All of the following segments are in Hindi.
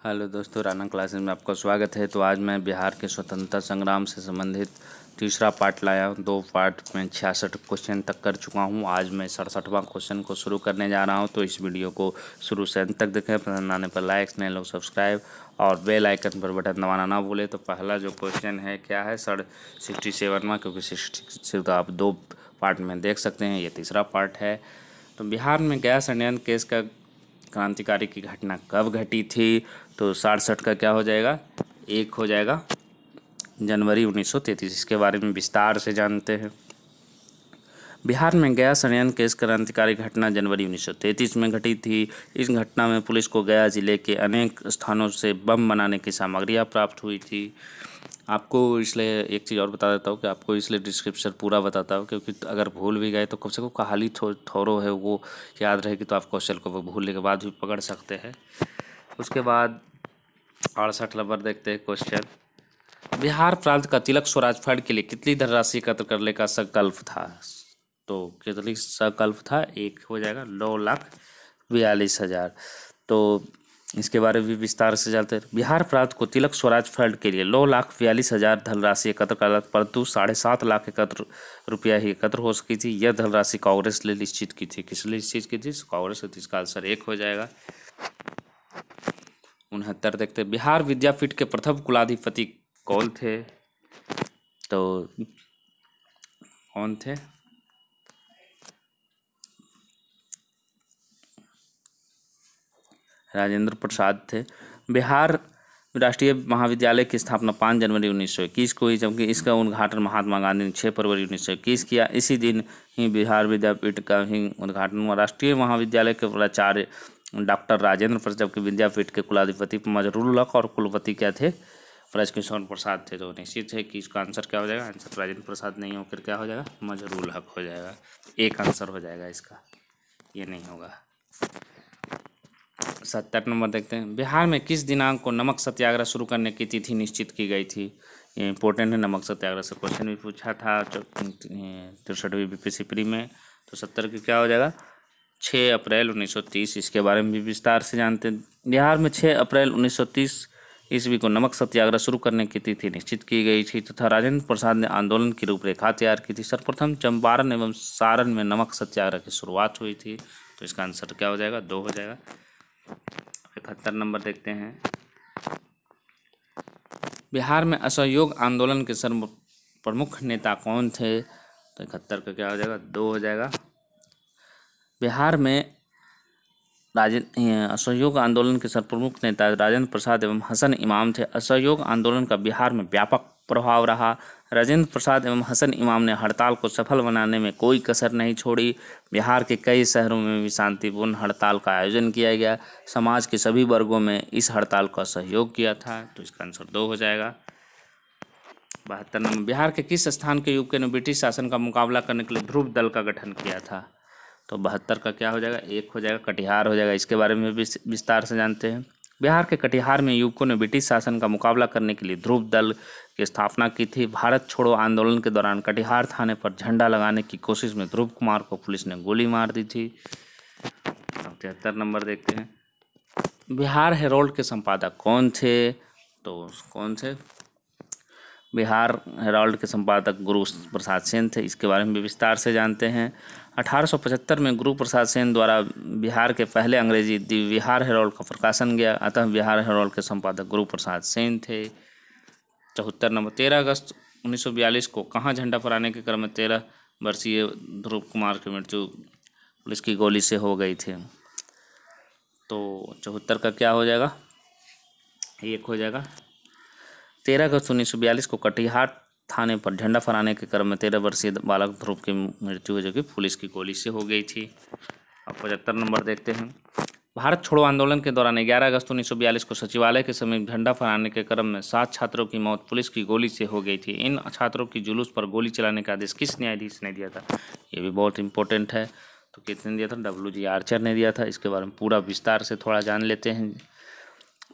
हेलो दोस्तों, राना क्लासेस में आपका स्वागत है। तो आज मैं बिहार के स्वतंत्रता संग्राम से संबंधित तीसरा पार्ट लाया हूँ। 2 पार्ट में 66 क्वेश्चन तक कर चुका हूँ। आज मैं 67वां क्वेश्चन को शुरू करने जा रहा हूँ। तो इस वीडियो को शुरू से अंत तक देखें। पसंद आने पर लाइक, नए लोग सब्सक्राइब और बेल आइकन पर बटन दबाना ना भूलें। तो पहला जो क्वेश्चन है क्या है, 67वां, क्योंकि 66 तो आप 2 पार्ट में देख सकते हैं, ये तीसरा पार्ट है। तो बिहार में गैस संयंत्र केस का क्रांतिकारी की घटना कब घटी थी? तो 67 का क्या हो जाएगा, 1 हो जाएगा जनवरी 1933। इसके बारे में विस्तार से जानते हैं। बिहार में गया संयंत्र केस क्रांतिकारी घटना जनवरी 1933 में घटी थी। इस घटना में पुलिस को गया जिले के अनेक स्थानों से बम बनाने की सामग्रियां प्राप्त हुई थी। आपको इसलिए एक चीज़ और बता देता हूँ कि आपको इसलिए डिस्क्रिप्शन पूरा बताता हूँ, क्योंकि अगर भूल भी गए तो कम से कम कहानी थोड़ो है वो याद रहेगी, तो आप क्वेश्चन को भूलने के बाद भी पकड़ सकते हैं। उसके बाद 68 नंबर देखते हैं क्वेश्चन। बिहार प्रांत का तिलक स्वराज फंड के लिए कितनी धनराशि एकत्र करने का संकल्प था? तो कितनी संकल्प था? 1 हो जाएगा 9,42,000। तो इसके बारे में भी विस्तार से जानते हैं। बिहार प्रांत को तिलक स्वराज फंड के लिए 9,42,000 धनराशि एकत्र करना, परंतु 7.5 लाख रुपया ही एकत्र हो सकी थी। यह धनराशि कांग्रेस ने निश्चित की थी। किस लिए निश्चित की थी? कांग्रेस। तो इसका आंसर 1 हो जाएगा। 69 देखते हैं। बिहार विद्यापीठ के प्रथम कुलाधिपति कौन थे? तो कौन थे? राजेंद्र प्रसाद थे। बिहार राष्ट्रीय महाविद्यालय की स्थापना 5 जनवरी 1921 को हुई, जबकि इसका उद्घाटन महात्मा गांधी ने 6 फरवरी 1921 किया। इसी दिन ही बिहार विद्यापीठ का ही उद्घाटन हुआ। राष्ट्रीय महाविद्यालय के प्राचार्य डॉक्टर राजेंद्र प्रसाद, जबकि विद्यापीठ के कुलाधिपति मजरूल हक और कुलपति क्या थे? ब्रजकिशोर प्रसाद थे। तो निश्चित है कि इसका आंसर क्या हो जाएगा? आंसर राजेंद्र प्रसाद नहीं होकर क्या हो जाएगा? मजरूल हक हो जाएगा। एक आंसर हो जाएगा इसका, ये नहीं होगा। 70 नंबर देखते हैं। बिहार में किस दिनांक को नमक सत्याग्रह शुरू करने की तिथि निश्चित की गई थी? ये इंपॉर्टेंट है। नमक सत्याग्रह से क्वेश्चन भी पूछा था 63वीं बीपीएससी प्री में। तो 70 की क्या हो जाएगा? 6 अप्रैल 1930। इसके बारे में भी विस्तार से जानते हैं। बिहार में 6 अप्रैल 1930 ईस्वी को नमक सत्याग्रह शुरू करने की तिथि निश्चित की गई थी तथा राजेंद्र प्रसाद ने आंदोलन की रूपरेखा तैयार की थी। सर्वप्रथम चंपारण एवं सारण में नमक सत्याग्रह की शुरुआत हुई थी। तो इसका आंसर क्या हो जाएगा? 2 हो जाएगा। 71 नंबर देखते हैं। बिहार में असहयोग आंदोलन के सर्व प्रमुख नेता कौन थे? तो 71 का क्या हो जाएगा? 2 हो जाएगा। बिहार में असहयोग आंदोलन के सर्वप्रमुख नेता राजेंद्र प्रसाद एवं हसन इमाम थे। असहयोग आंदोलन का बिहार में व्यापक प्रभाव रहा। राजेंद्र प्रसाद एवं हसन इमाम ने हड़ताल को सफल बनाने में कोई कसर नहीं छोड़ी। बिहार के कई शहरों में भी शांतिपूर्ण हड़ताल का आयोजन किया गया। समाज के सभी वर्गों में इस हड़ताल का सहयोग किया था। तो इसका आंसर 2 हो जाएगा। 72 नंबर। बिहार के किस स्थान के युवकों ने ब्रिटिश शासन का मुकाबला करने के लिए ध्रुव दल का गठन किया था? तो 72 का क्या हो जाएगा? 1 हो जाएगा। कटिहार हो जाएगा। इसके बारे में भी विस्तार से जानते हैं। बिहार के कटिहार में युवकों ने ब्रिटिश शासन का मुकाबला करने के लिए ध्रुव दल की स्थापना की थी। भारत छोड़ो आंदोलन के दौरान कटिहार थाने पर झंडा लगाने की कोशिश में ध्रुव कुमार को पुलिस ने गोली मार दी थी। 73 नंबर देखते हैं। बिहार हेरोल्ड के संपादक कौन थे? तो कौन थे? बिहार हेराल्ड के संपादक गुरु प्रसाद सेन थे। इसके बारे में भी विस्तार से जानते हैं। 1875 में गुरु प्रसाद सेन द्वारा बिहार के पहले अंग्रेजी दी बिहार हेराल्ड का प्रकाशन किया, अतः बिहार हेराल्ड के संपादक गुरु प्रसाद सेन थे। 74 नंबर। 13 अगस्त 1942 को कहाँ झंडा फहराने के क्रम में 13 वर्षीय ध्रुव कुमार की मृत्यु पुलिस की गोली से हो गई थी? तो 74 का क्या हो जाएगा? 1 हो जाएगा। 13 अगस्त 1942 को कटिहार थाने पर झंडा फहराने के क्रम में 13 वर्षीय बालक ध्रुव की मृत्यु हुई, जो कि पुलिस की गोली से हो गई थी। अब 75 नंबर देखते हैं। भारत छोड़ो आंदोलन के दौरान 11 अगस्त 1942 को सचिवालय के समीप झंडा फहराने के क्रम में 7 छात्रों की मौत पुलिस की गोली से हो गई थी। इन छात्रों की जुलूस पर गोली चलाने का आदेश किस न्यायाधीश ने दिया था? ये भी बहुत इंपॉर्टेंट है। तो किसने दिया था? WG आर्चर ने दिया था। इसके बारे में पूरा विस्तार से थोड़ा जान लेते हैं।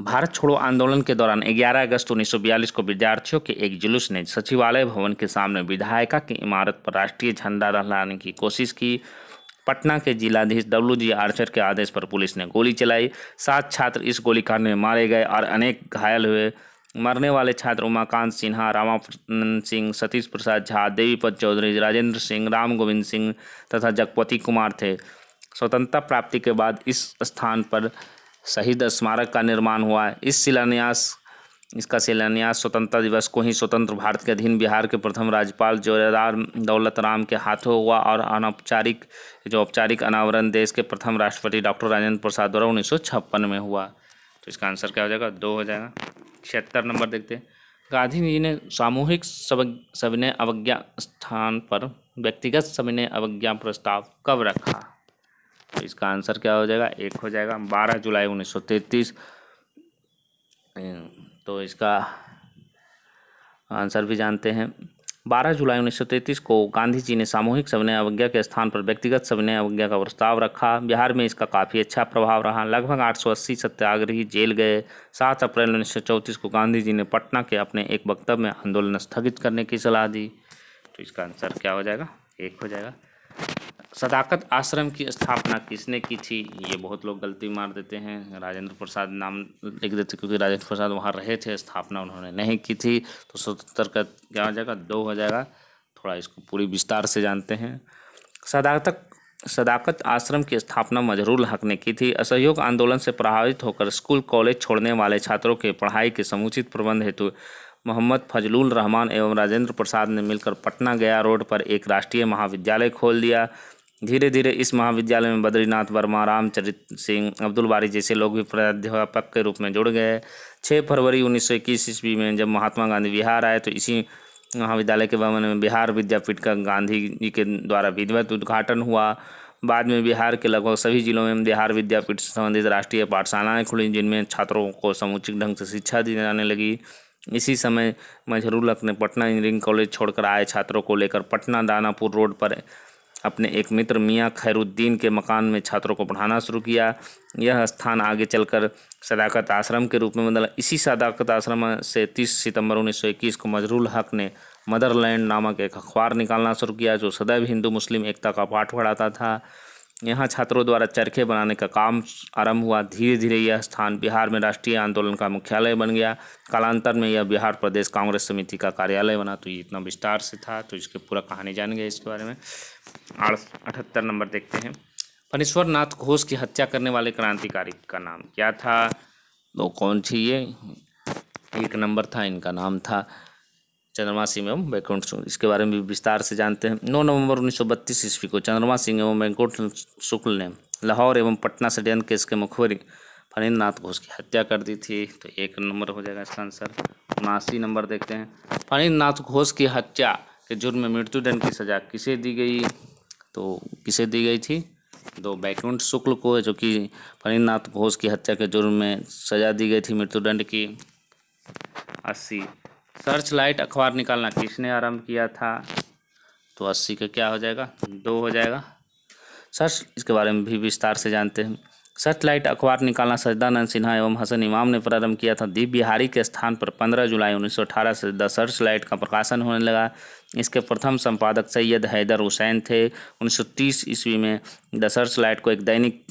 भारत छोड़ो आंदोलन के दौरान 11 अगस्त 1942 को विद्यार्थियों के एक जुलूस ने सचिवालय भवन के सामने विधायिका की इमारत पर राष्ट्रीय झंडा लहराने की कोशिश की। पटना के जिलाधीश WG आर्चर के आदेश पर पुलिस ने गोली चलाई। 7 छात्र इस गोलीकांड में मारे गए और अनेक घायल हुए। मरने वाले छात्र उमाकांत सिन्हा, रामानंद सिंह, सतीश प्रसाद झा, देवीपत चौधरी, राजेंद्र सिंह, राम गोविंद सिंह तथा जगपति कुमार थे। स्वतंत्रता प्राप्ति के बाद इस स्थान पर शहीद स्मारक का निर्माण हुआ है। इसका शिलान्यास स्वतंत्रता दिवस को ही स्वतंत्र भारत के अधीन बिहार के प्रथम राज्यपाल जोरावर दौलत राम के हाथों हुआ और औपचारिक अनावरण देश के प्रथम राष्ट्रपति डॉक्टर राजेंद्र प्रसाद द्वारा 1956 में हुआ। तो इसका आंसर क्या हो जाएगा? 2 हो जाएगा। 76 नंबर देखते हैं। गांधी जी ने सामूहिक सविनय अवज्ञा स्थान पर व्यक्तिगत सविनय अवज्ञा प्रस्ताव कब रखा? तो इसका आंसर क्या हो जाएगा? 1 हो जाएगा। 12 जुलाई 1933। तो इसका आंसर भी जानते हैं। 12 जुलाई 1933 को गांधी जी ने सामूहिक सविनय अवज्ञा के स्थान पर व्यक्तिगत सविनय अवज्ञा का प्रस्ताव रखा। बिहार में इसका काफ़ी अच्छा प्रभाव रहा। लगभग 880 सत्याग्रही जेल गए। 7 अप्रैल 1934 को गांधी जी ने पटना के अपने एक वक्तव्य में आंदोलन स्थगित करने की सलाह दी। तो इसका आंसर क्या हो जाएगा? 1 हो जाएगा। सदाकत आश्रम की स्थापना किसने की थी? ये बहुत लोग गलती मार देते हैं, राजेंद्र प्रसाद नाम लिख देते क्योंकि राजेंद्र प्रसाद वहाँ रहे थे। स्थापना उन्होंने नहीं की थी। तो 77 का क्या हो जाएगा? 2 हो जाएगा। थोड़ा इसको पूरी विस्तार से जानते हैं। सदाकत आश्रम की स्थापना मजहरूल हक ने की थी। असहयोग आंदोलन से प्रभावित होकर स्कूल कॉलेज छोड़ने वाले छात्रों के पढ़ाई के समुचित प्रबंध हेतु मोहम्मद फजलुल रहमान एवं राजेंद्र प्रसाद ने मिलकर पटना गया रोड पर एक राष्ट्रीय महाविद्यालय खोल दिया। धीरे धीरे इस महाविद्यालय में बद्रीनाथ वर्मा, रामचरित सिंह, अब्दुल बारी जैसे लोग भी प्राध्यापक के रूप में जुड़ गए। 6 फरवरी 1921 ईस्वी में जब महात्मा गांधी बिहार आए तो इसी महाविद्यालय के भवन में बिहार विद्यापीठ का गांधी जी के द्वारा विधिवत उद्घाटन हुआ। बाद में बिहार के लगभग सभी जिलों में बिहार विद्यापीठ से संबंधित राष्ट्रीय पाठशालाएँ खुली, जिनमें छात्रों को समुचित ढंग से शिक्षा दी जाने लगी। इसी समय मजहरूल हक ने पटना इंजीनियरिंग कॉलेज छोड़कर आए छात्रों को लेकर पटना दानापुर रोड पर अपने एक मित्र मियां खैरुद्दीन के मकान में छात्रों को पढ़ाना शुरू किया। यह स्थान आगे चलकर सदाकत आश्रम के रूप में बदला। इसी सदाकत आश्रम से 30 सितंबर 1921 को मजहरूल हक ने मदरलैंड नामक एक अखबार निकालना शुरू किया जो सदैव हिंदू मुस्लिम एकता का पाठ पढ़ाता था। यहाँ छात्रों द्वारा चरखे बनाने का काम आरंभ हुआ। धीरे धीरे यह स्थान बिहार में राष्ट्रीय आंदोलन का मुख्यालय बन गया। कालांतर में यह बिहार प्रदेश कांग्रेस समिति का कार्यालय बना। तो ये इतना विस्तार से था, तो इसके पूरा कहानी जान गए इसके बारे में। 78 नंबर देखते हैं। फणीश्वर नाथ घोष की हत्या करने वाले क्रांतिकारी का नाम क्या था? तो कौन थी ये? 1 नंबर था, इनका नाम था चंद्रमा सिंह एवं बैकुंठ शुक्ल। इसके बारे में भी विस्तार से जानते हैं। 9 नवंबर 1932 ईस्वी को चंद्रमा सिंह एवं बैकुंठ शुक्ल ने लाहौर एवं पटना षड्यंत्र केस के मुखबिर फणीन्द्र नाथ घोष की हत्या कर दी थी। तो 1 नंबर हो जाएगा इसका आंसर। 79 नंबर देखते हैं। फणीन्द्र नाथ घोष की हत्या के जुर्म में मृत्युदंड की सजा किसे दी गई? तो किसे दी गई थी? तो बैकुंठ शुक्ल को, जो कि फणीन्द्र नाथ घोष की हत्या के जुर्म में सजा दी गई थी मृत्युदंड की। 80 सर्च लाइट अखबार निकालना किसने आरंभ किया था? तो 80 का क्या हो जाएगा? 2 हो जाएगा। इसके बारे में भी विस्तार से जानते हैं। सर्च लाइट अखबार निकालना सच्चिदानंद सिन्हा एवं हसन इमाम ने प्रारंभ किया था। दीप बिहारी के स्थान पर 15 जुलाई 1918 से द सर्च लाइट का प्रकाशन होने लगा। इसके प्रथम संपादक सैयद हैदर हुसैन थे। 1930 ईस्वी में द सर्च लाइट को एक दैनिक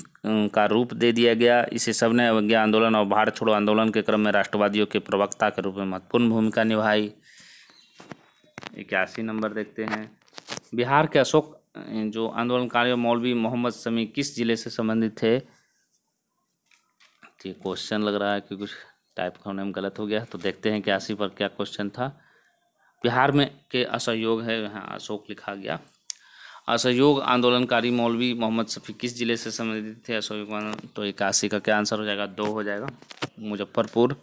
का रूप दे दिया गया। इसे सविनय अवज्ञा आंदोलन और भारत छोड़ो आंदोलन के क्रम में राष्ट्रवादियों के प्रवक्ता के रूप में महत्वपूर्ण भूमिका निभाई। 81 नंबर देखते हैं। बिहार के अशोक जो आंदोलनकारी मौलवी मोहम्मद शमी किस जिले से संबंधित थे? ये क्वेश्चन लग रहा है कि कुछ टाइप होने में गलत हो गया, तो देखते हैं 81 पर क्या क्वेश्चन था। बिहार में के असहयोग है, यहाँ अशोक लिखा गया। असहयोग आंदोलनकारी मौलवी मोहम्मद शफी किस जिले से संबंधित थे? असहयोग, तो 81 का क्या आंसर हो जाएगा? 2 हो जाएगा। मुजफ्फरपुर।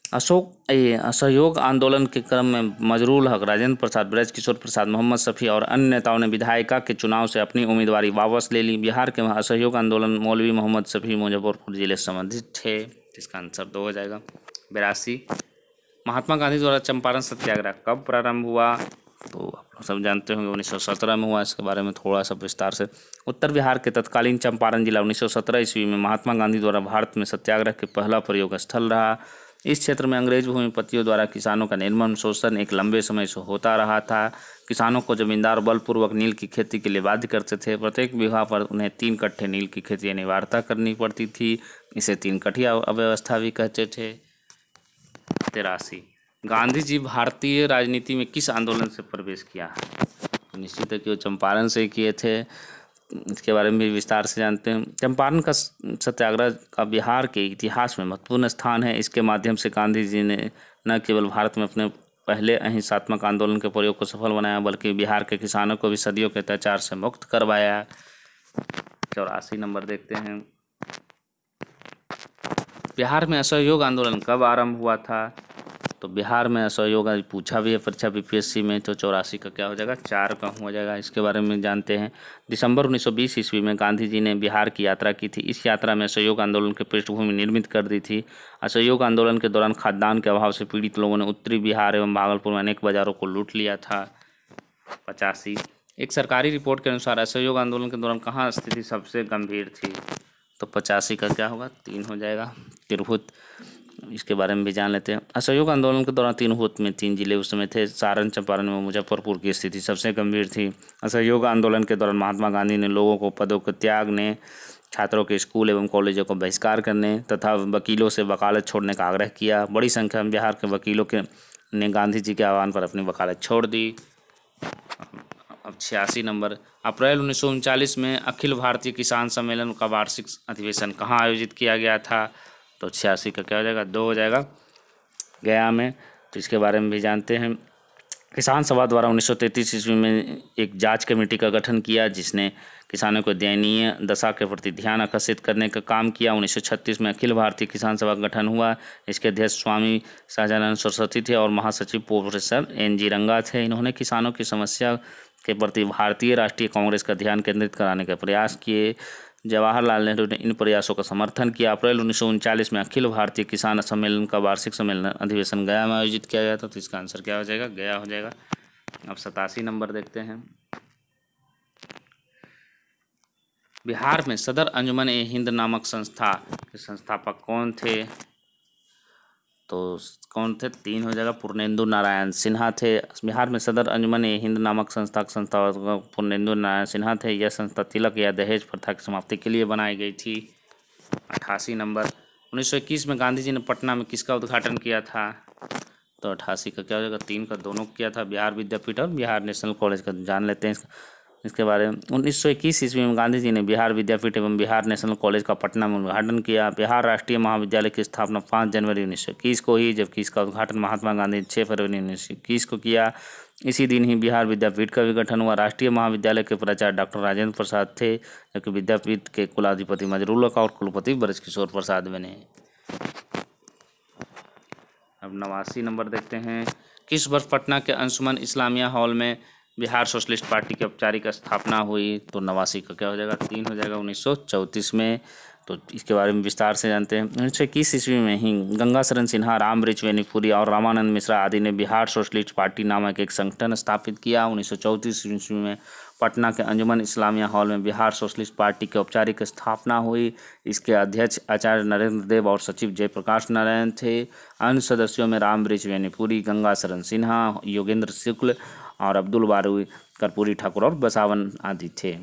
असहयोग आंदोलन के क्रम में मजहरूल हक, राजेंद्र प्रसाद, ब्रज किशोर प्रसाद, मोहम्मद शफी और अन्य नेताओं ने विधायिका के चुनाव से अपनी उम्मीदवारी वापस ले ली। बिहार के असहयोग आंदोलन मौलवी मोहम्मद शफी मुजफ्फरपुर जिले से संबंधित थे। इसका आंसर 2 हो जाएगा। 82 महात्मा गांधी द्वारा चंपारण सत्याग्रह कब प्रारंभ हुआ? तो आप लोग सब जानते होंगे 1917 में हुआ। इसके बारे में थोड़ा सा विस्तार से। उत्तर बिहार के तत्कालीन चंपारण जिला 1917 ईस्वी में महात्मा गांधी द्वारा भारत में सत्याग्रह के पहला प्रयोग स्थल रहा। इस क्षेत्र में अंग्रेज भूमिपतियों द्वारा किसानों का निर्मम शोषण एक लंबे समय से होता रहा था। किसानों को जमींदार बलपूर्वक नील की खेती के लिए बाध्य करते थे। प्रत्येक बीघा पर उन्हें 3 कट्ठे नील की खेती अनिवार्यता करनी पड़ती थी। इसे 3 कठिया अव्यवस्था भी कहते थे। 83 गांधी जी भारतीय राजनीति में किस आंदोलन से प्रवेश किया है? निश्चित है कि वो चंपारण से किए थे। इसके बारे में भी विस्तार से जानते हैं। चंपारण का सत्याग्रह का बिहार के इतिहास में महत्वपूर्ण स्थान है। इसके माध्यम से गांधी जी ने न केवल भारत में अपने पहले अहिंसात्मक आंदोलन के प्रयोग को सफल बनाया, बल्कि बिहार के किसानों को भी सदियों के अत्याचार से मुक्त करवाया। 84 नंबर देखते हैं। बिहार में असहयोग आंदोलन कब आरंभ हुआ था? तो बिहार में असहयोग पूछा भी है परीक्षा बीपीएससी में, तो 84 का क्या हो जाएगा? 4 का हो जाएगा। इसके बारे में जानते हैं। दिसंबर 1920 ईस्वी में गांधी जी ने बिहार की यात्रा की थी। इस यात्रा में असहयोग आंदोलन की पृष्ठभूमि निर्मित कर दी थी। असहयोग आंदोलन के दौरान खाद्यान्न के अभाव से पीड़ित लोगों ने उत्तरी बिहार एवं भागलपुर में अनेक बाजारों को लूट लिया था। 85 एक सरकारी रिपोर्ट के अनुसार असहयोग आंदोलन के दौरान कहाँ स्थिति सबसे गंभीर थी? तो 85 का क्या होगा? 3 हो जाएगा। तिरहुत, इसके बारे में भी जान लेते हैं। असहयोग आंदोलन के दौरान तिरहुत में 3 जिले उस समय थे। सारण, चंपारण व मुजफ्फरपुर की स्थिति सबसे गंभीर थी। असहयोग आंदोलन के दौरान महात्मा गांधी ने लोगों को पदों को त्यागने, छात्रों के स्कूल एवं कॉलेजों को बहिष्कार करने तथा वकीलों से वकालत छोड़ने का आग्रह किया। बड़ी संख्या में बिहार के वकीलों ने गांधी जी के आह्वान पर अपनी वकालत छोड़ दी। अब 86 नंबर। अप्रैल 1939 में अखिल भारतीय किसान सम्मेलन का वार्षिक अधिवेशन कहाँ आयोजित किया गया था? तो 86 का क्या हो जाएगा? 2 हो जाएगा। गया में। तो इसके बारे में भी जानते हैं। किसान सभा द्वारा 1933 ईस्वी में एक जांच कमेटी का गठन किया, जिसने किसानों को दयनीय दशा के प्रति ध्यान आकर्षित करने का काम किया। 1936 में अखिल भारतीय किसान सभा का गठन हुआ। इसके अध्यक्ष स्वामी सहजानंद सरस्वती थे और महासचिव प्रोफेसर NG रंगा थे। इन्होंने किसानों की समस्या के प्रति भारतीय राष्ट्रीय कांग्रेस का ध्यान केंद्रित कराने का प्रयास किए। जवाहरलाल नेहरू ने इन प्रयासों का समर्थन किया। अप्रैल 1939 में अखिल भारतीय किसान सम्मेलन का वार्षिक सम्मेलन अधिवेशन गया में आयोजित किया गया था। तो इसका आंसर क्या हो जाएगा? गया हो जाएगा। अब 87 नंबर देखते हैं। बिहार में सदर अंजुमन ए हिंद नामक संस्था के संस्थापक कौन थे? तो कौन थे? 3 हो जाएगा। पूर्णेंदु नारायण सिन्हा थे। बिहार में सदर अंजुमन ए हिंद नामक संस्था के संस्थापक पूर्णेंदु नारायण सिन्हा थे। यह संस्था तिलक या दहेज प्रथा की समाप्ति के लिए बनाई गई थी। 88 नंबर। 1921 में गांधी जी ने पटना में किसका उद्घाटन किया था? तो 88 का क्या हो जाएगा? 3 का दोनों किया था। बिहार विद्यापीठ और बिहार नेशनल कॉलेज का जान लेते हैं इसके बारे में। 1921 ईस्वी में गांधी जी ने बिहार विद्यापीठ एवं बिहार नेशनल कॉलेज का पटना में उद्घाटन किया। बिहार राष्ट्रीय महाविद्यालय की स्थापना 5 जनवरी 1921 को हुई, जबकि इसका उद्घाटन महात्मा गांधी ने 6 फरवरी 1921 को किया। इसी दिन ही बिहार विद्यापीठ का भी गठन हुआ। राष्ट्रीय महाविद्यालय के प्राचार्य डॉक्टर राजेंद्र प्रसाद थे, जबकि विद्यापीठ के कुलाधिपति मजरूल हक और कुलपति ब्रजकिशोर प्रसाद बने। अब 89 नंबर देखते हैं। किस वर्ष पटना के अंशुमन इस्लामिया हॉल में बिहार सोशलिस्ट पार्टी की औपचारिक स्थापना हुई? तो 89 का क्या हो जाएगा? 3 हो जाएगा। 1934 में। तो इसके बारे में विस्तार से जानते हैं। 1921 ईस्वी में ही गंगाशरण सिन्हा, रामबृक्ष वेनीपुरी और रामानंद मिश्रा आदि ने बिहार सोशलिस्ट पार्टी नामक एक संगठन स्थापित किया। 1934 ईस्वी में पटना के अंजुमन इस्लामिया हॉल में बिहार सोशलिस्ट पार्टी की औपचारिक स्थापना हुई। इसके अध्यक्ष आचार्य नरेंद्र देव और सचिव जयप्रकाश नारायण थे। अन्य सदस्यों में रामबृक्ष वेनीपुरी, गंगाशरण सिन्हा, योगेंद्र शुक्ल और अब्दुल बारी कर्पूरी ठाकुर और बसावन आदि थे।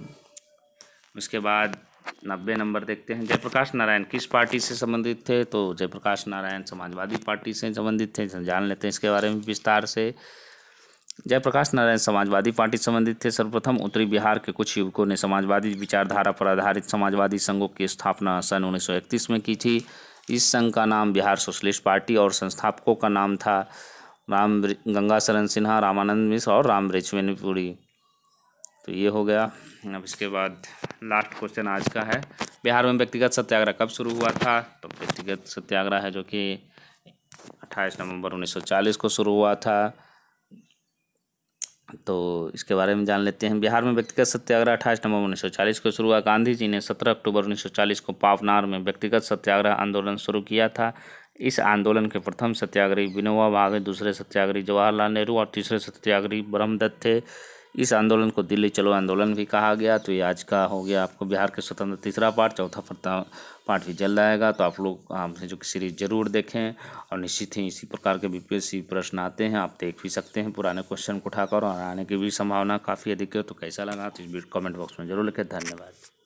उसके बाद 90 नंबर देखते हैं। जयप्रकाश नारायण किस पार्टी से संबंधित थे? तो जयप्रकाश नारायण समाजवादी पार्टी से संबंधित थे। जान लेते हैं इसके बारे में विस्तार से। जयप्रकाश नारायण समाजवादी पार्टी से संबंधित थे। सर्वप्रथम उत्तरी बिहार के कुछ युवकों ने समाजवादी विचारधारा पर आधारित समाजवादी संघों की स्थापना सन 1931 में की थी। इस संघ का नाम बिहार सोशलिस्ट पार्टी और संस्थापकों का नाम था गंगाशरण सिन्हा, रामानंद मिश्र और रामबृक्ष वेनीपुरी। तो ये हो गया। अब इसके बाद लास्ट क्वेश्चन आज का है। बिहार में व्यक्तिगत सत्याग्रह कब शुरू हुआ था? तो व्यक्तिगत सत्याग्रह है जो कि 28 नवंबर 1940 को शुरू हुआ था। तो इसके बारे में जान लेते हैं। बिहार में व्यक्तिगत सत्याग्रह 28 नवंबर 1940 को शुरू हुआ। गांधी जी ने 17 अक्टूबर 1940 को पावनार में व्यक्तिगत सत्याग्रह आंदोलन शुरू किया था। इस आंदोलन के प्रथम सत्याग्रही विनोबा भावे, दूसरे सत्याग्रही जवाहरलाल नेहरू और तीसरे सत्याग्रही ब्रह्मदत्त थे। इस आंदोलन को दिल्ली चलो आंदोलन भी कहा गया। तो ये आज का हो गया आपको बिहार के स्वतंत्र तीसरा पार्ट। चौथा पार्ट भी जल्द आएगा, तो आप लोग हमसे जो सीरीज जरूर देखें। और निश्चित ही इसी प्रकार के बीपीएससी प्रश्न आते हैं, आप देख भी सकते हैं पुराने क्वेश्चन को उठाकर, और आने की भी संभावना काफ़ी अधिक है। तो कैसा लगा तो इस वीडियो कमेंट बॉक्स में जरूर लिखें। धन्यवाद।